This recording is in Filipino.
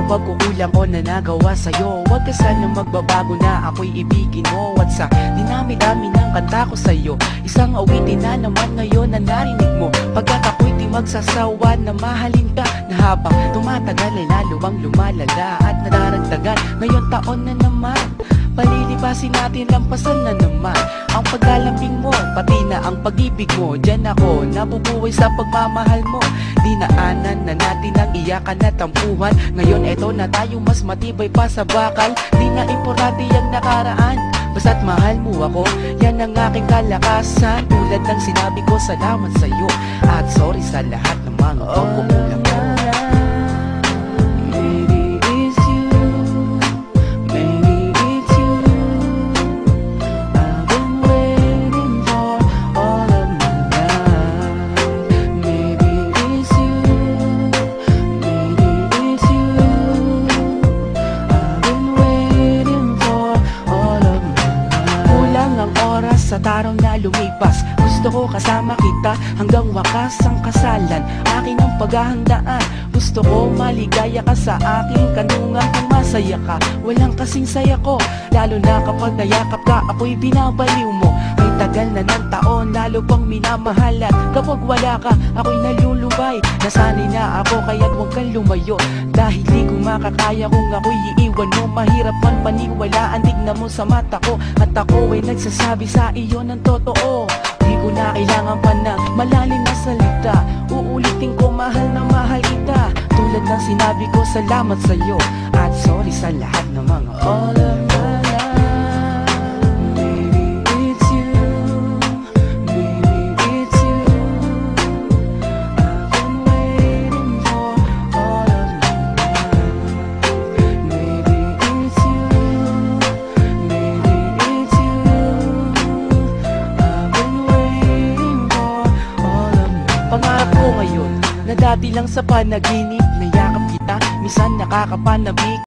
pagkukulang ko na nagawa sa'yo. Huwag ka sanang magbabago na ako'y ibigin mo. At sa dinami-dami ng kanta ko sa'yo, isang awitin na naman ngayon na narinig mo. Pagkat ako'y di magsasawa na mahalin ka, na habang tumatagal ay lalo ang lumalala at nadaragdagan. Ngayon taon na naman, palilipasin natin, lampasan na naman ang paglalambing mo, pati na ang pag-ibig mo. Diyan ako nabubuhay sa pagmamahal mo. Dinaanan na natin ang iyakan at tampuhan. Ngayon eto na tayo, mas matibay pa sa bakal. Di na importante ang nakaraan, basta't mahal mo ako, yan ang aking kalakasan. Tulad ng sinabi ko, salamat sa'yo at sorry sa lahat ng mga pagkukulang ko. Sa taraw na lumipas, gusto ko kasama kita hanggang wakas ang kasalan. Akin ang paghahandaan, gusto ko maligaya ka sa aking kanungan. Kung masaya ka, walang kasing saya ko, lalo na kapag nayakap ka, ako'y binabaliw mo. Ay tagal na ng taon, lalo pang minamahal. At kapag wala ka, ako'y nalulubay. Nasanay na ako, kaya't huwag kang lumayo, dahil di ko makakaya kung ako'y iiwan mo. Mahirap man paniwalaan, tignan mo sa mata ko, at ako ay nagsasabi sa iyo ng totoo. Di ko na kailangan pa ng malalim na salita, uulitin ko, mahal na mahal kita. Tulad ng sinabi ko, salamat sa'yo at sorry sa lahat ng mga all of my life. Maybe it's you, maybe it's you. I've been waiting for all of my life. Maybe it's you, maybe it's you. I've been waiting for all of my life. Pangarap ko ngayon na dati lang sa panaginip, nayakap kita, minsan nakakapanabik.